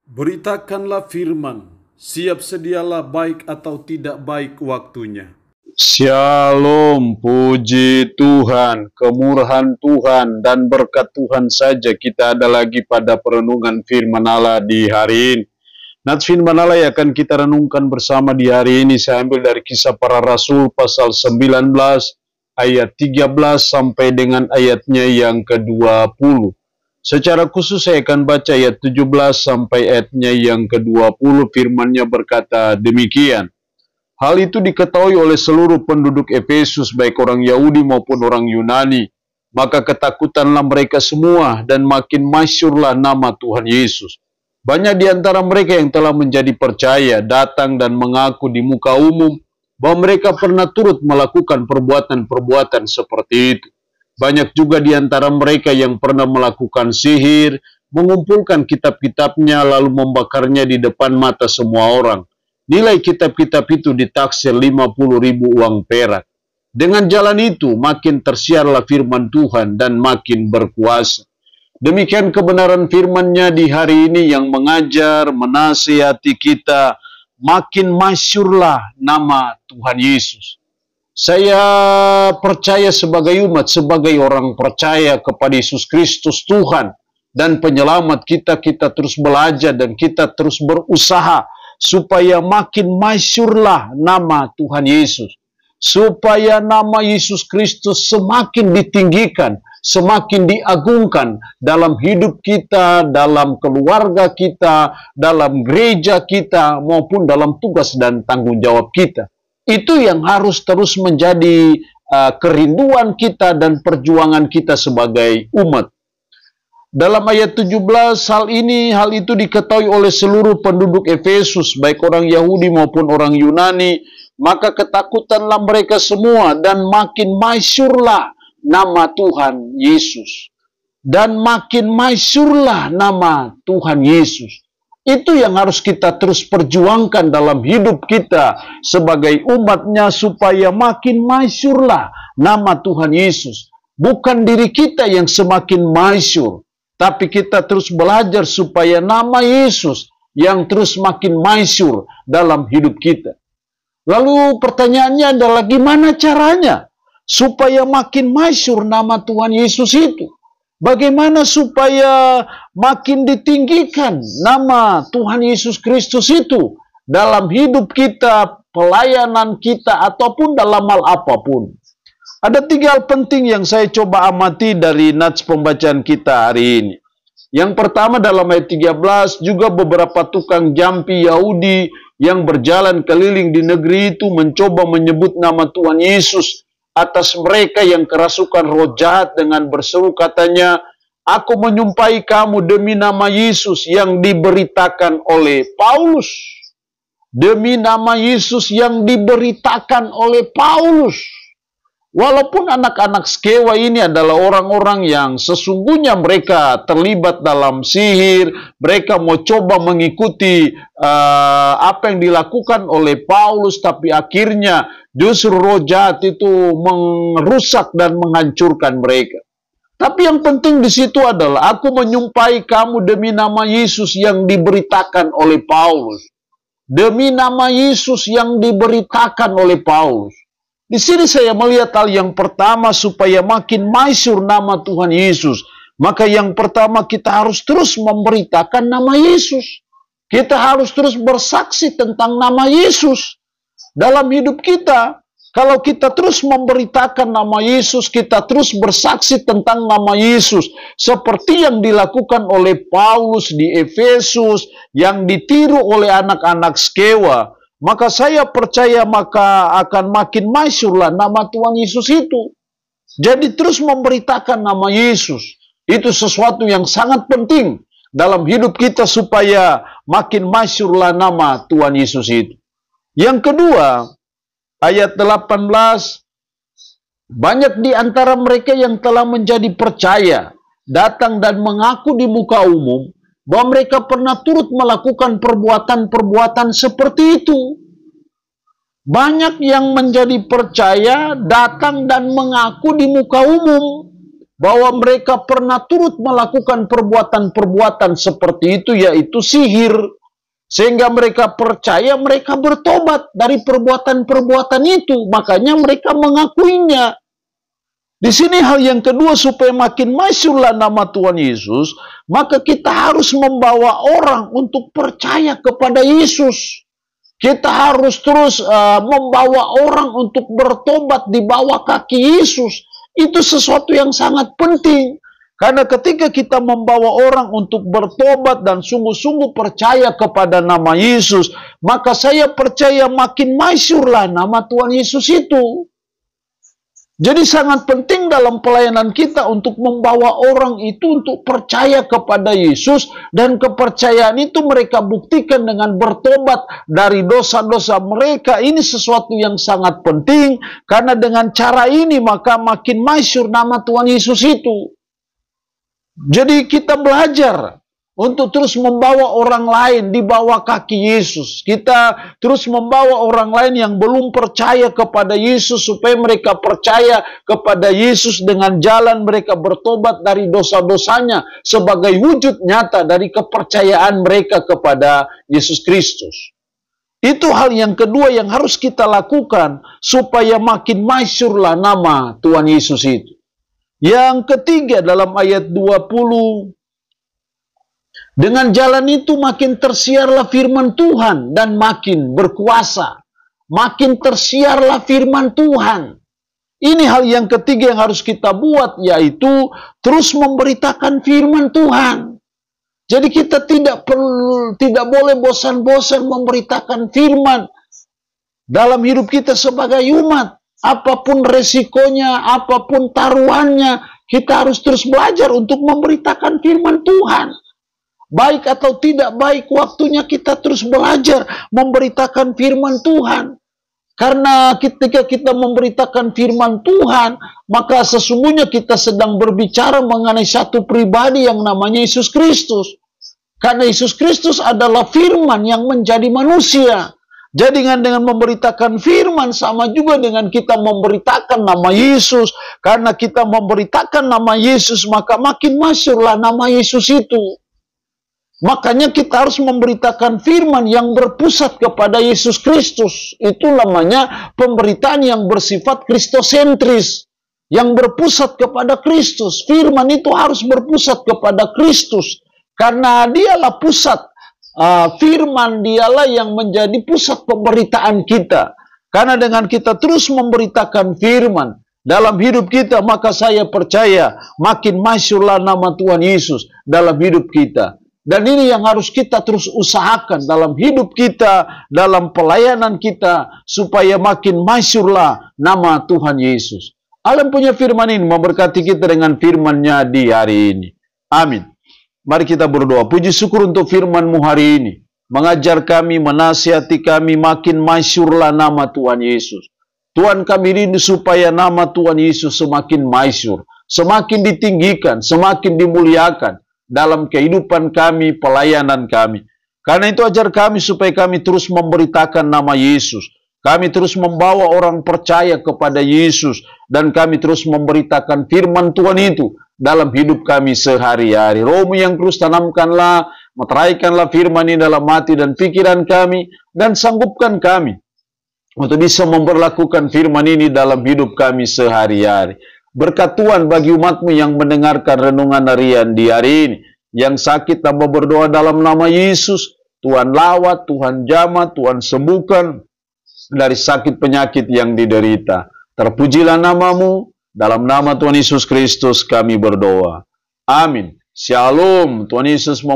Beritakanlah firman, siap sedialah baik atau tidak baik waktunya. Shalom, puji Tuhan, kemurahan Tuhan dan berkat Tuhan saja kita ada lagi pada perenungan firman Allah di hari ini. Nats firman Allah yang akan kita renungkan bersama di hari ini saya ambil dari Kisah Para Rasul pasal 19 ayat 13 sampai dengan ayatnya yang ke-20. Secara khusus saya akan baca ayat 17 sampai ayatnya yang ke-20. Firman-Nya berkata demikian. Hal itu diketahui oleh seluruh penduduk Efesus, baik orang Yahudi maupun orang Yunani. Maka ketakutanlah mereka semua dan makin masyhurlah nama Tuhan Yesus. Banyak di antara mereka yang telah menjadi percaya datang dan mengaku di muka umum bahwa mereka pernah turut melakukan perbuatan-perbuatan seperti itu. Banyak juga di antara mereka yang pernah melakukan sihir, mengumpulkan kitab-kitabnya lalu membakarnya di depan mata semua orang. Nilai kitab-kitab itu ditaksir 50.000 uang perak. Dengan jalan itu makin tersiarlah firman Tuhan dan makin berkuasa. Demikian kebenaran firman-Nya di hari ini yang mengajar, menasihati kita, makin masyhurlah nama Tuhan Yesus. Saya percaya sebagai umat, sebagai orang percaya kepada Yesus Kristus Tuhan dan penyelamat kita terus belajar dan kita terus berusaha supaya makin masyhurlah nama Tuhan Yesus. Supaya nama Yesus Kristus semakin ditinggikan, semakin diagungkan dalam hidup kita, dalam keluarga kita, dalam gereja kita, maupun dalam tugas dan tanggung jawab kita. Itu yang harus terus menjadi kerinduan kita dan perjuangan kita sebagai umat. Dalam ayat 17, hal itu diketahui oleh seluruh penduduk Efesus, baik orang Yahudi maupun orang Yunani. Maka ketakutanlah mereka semua dan makin masyhurlah nama Tuhan Yesus. Dan makin masyhurlah nama Tuhan Yesus. Itu yang harus kita terus perjuangkan dalam hidup kita sebagai umatnya supaya makin masyhurlah nama Tuhan Yesus. Bukan diri kita yang semakin masyhur, tapi kita terus belajar supaya nama Yesus yang terus makin masyhur dalam hidup kita. Lalu pertanyaannya adalah gimana caranya supaya makin masyhur nama Tuhan Yesus itu? Bagaimana supaya makin ditinggikan nama Tuhan Yesus Kristus itu dalam hidup kita, pelayanan kita, ataupun dalam hal apapun? Ada 3 hal penting yang saya coba amati dari nats pembacaan kita hari ini. Yang pertama dalam ayat 13, juga beberapa tukang jampi Yahudi yang berjalan keliling di negeri itu mencoba menyebut nama Tuhan Yesus atas mereka yang kerasukan roh jahat dengan berseru katanya, "Aku menyumpahi kamu demi nama Yesus yang diberitakan oleh Paulus." Demi nama Yesus yang diberitakan oleh Paulus. Walaupun anak-anak Skewa ini adalah orang-orang yang sesungguhnya mereka terlibat dalam sihir, mereka mau coba mengikuti apa yang dilakukan oleh Paulus, tapi akhirnya justru roh jahat itu merusak dan menghancurkan mereka. Tapi yang penting di situ adalah aku menyumpahi kamu demi nama Yesus yang diberitakan oleh Paulus. Demi nama Yesus yang diberitakan oleh Paulus. Di sini saya melihat hal yang pertama supaya makin masyhur nama Tuhan Yesus. Maka yang pertama kita harus terus memberitakan nama Yesus. Kita harus terus bersaksi tentang nama Yesus dalam hidup kita. Kalau kita terus memberitakan nama Yesus, kita terus bersaksi tentang nama Yesus. Seperti yang dilakukan oleh Paulus di Efesus, yang ditiru oleh anak-anak Skewa. Maka saya percaya maka akan makin masyhurlah nama Tuhan Yesus itu. Jadi terus memberitakan nama Yesus. Itu sesuatu yang sangat penting dalam hidup kita supaya makin masyhurlah nama Tuhan Yesus itu. Yang kedua, ayat 18, banyak di antara mereka yang telah menjadi percaya, datang dan mengaku di muka umum, bahwa mereka pernah turut melakukan perbuatan-perbuatan seperti itu. Banyak yang menjadi percaya, datang dan mengaku di muka umum. bahwa mereka pernah turut melakukan perbuatan-perbuatan seperti itu, yaitu sihir. Sehingga mereka percaya, mereka bertobat dari perbuatan-perbuatan itu. Makanya mereka mengakuinya. Di sini hal yang kedua, supaya makin masyhurlah nama Tuhan Yesus, maka kita harus membawa orang untuk percaya kepada Yesus. Kita harus terus membawa orang untuk bertobat di bawah kaki Yesus. Itu sesuatu yang sangat penting. Karena ketika kita membawa orang untuk bertobat dan sungguh-sungguh percaya kepada nama Yesus, maka saya percaya makin masyhurlah nama Tuhan Yesus itu. Jadi sangat penting dalam pelayanan kita untuk membawa orang itu untuk percaya kepada Yesus, dan kepercayaan itu mereka buktikan dengan bertobat dari dosa-dosa mereka. Ini sesuatu yang sangat penting, karena dengan cara ini maka makin masyhur nama Tuhan Yesus itu. Jadi kita belajar untuk terus membawa orang lain di bawah kaki Yesus. Kita terus membawa orang lain yang belum percaya kepada Yesus, supaya mereka percaya kepada Yesus dengan jalan mereka bertobat dari dosa-dosanya, sebagai wujud nyata dari kepercayaan mereka kepada Yesus Kristus. Itu hal yang kedua yang harus kita lakukan, supaya makin masyhurlah nama Tuhan Yesus itu. Yang ketiga dalam ayat 20, dengan jalan itu makin tersiarlah firman Tuhan dan makin berkuasa. Makin tersiarlah firman Tuhan. Ini hal yang ketiga yang harus kita buat, yaitu terus memberitakan firman Tuhan. Jadi kita tidak boleh bosan-bosan memberitakan firman dalam hidup kita sebagai umat. Apapun resikonya, apapun taruhannya, kita harus terus belajar untuk memberitakan firman Tuhan. Baik atau tidak baik waktunya, kita terus belajar memberitakan firman Tuhan. Karena ketika kita memberitakan firman Tuhan, maka sesungguhnya kita sedang berbicara mengenai satu pribadi yang namanya Yesus Kristus. Karena Yesus Kristus adalah firman yang menjadi manusia. Jadi dengan memberitakan firman sama juga dengan kita memberitakan nama Yesus. Karena kita memberitakan nama Yesus, maka makin masyhurlah nama Yesus itu. Makanya kita harus memberitakan firman yang berpusat kepada Yesus Kristus. Itu namanya pemberitaan yang bersifat kristosentris, yang berpusat kepada Kristus. Firman itu harus berpusat kepada Kristus, karena dialah pusat. Firman dialah yang menjadi pusat pemberitaan kita. Karena dengan kita terus memberitakan firman dalam hidup kita, maka saya percaya makin masyhurlah nama Tuhan Yesus dalam hidup kita. Dan ini yang harus kita terus usahakan dalam hidup kita, dalam pelayanan kita, supaya makin masyhurlah nama Tuhan Yesus. Allah punya firman ini memberkati kita dengan firman-Nya di hari ini. Amin. Mari kita berdoa. Puji syukur untuk firman-Mu hari ini. Mengajar kami, menasihati kami, makin masyhurlah nama Tuhan Yesus. Tuhan, kami rindu supaya nama Tuhan Yesus semakin masyhur, semakin ditinggikan, semakin dimuliakan dalam kehidupan kami, pelayanan kami. Karena itu ajar kami supaya kami terus memberitakan nama Yesus. Kami terus membawa orang percaya kepada Yesus. Dan kami terus memberitakan firman Tuhan itu dalam hidup kami sehari-hari. Roh-Mu yang terus tanamkanlah, meteraikanlah firman ini dalam hati dan pikiran kami, dan sanggupkan kami untuk bisa memperlakukan firman ini dalam hidup kami sehari-hari. Berkat Tuhan bagi umat-Mu yang mendengarkan renungan harian di hari ini. Yang sakit tambah berdoa dalam nama Yesus. Tuhan lawat, Tuhan jamah, Tuhan sembuhkan dari sakit penyakit yang diderita. Terpujilah nama-Mu. Dalam nama Tuhan Yesus Kristus kami berdoa. Amin. Shalom. Tuhan Yesus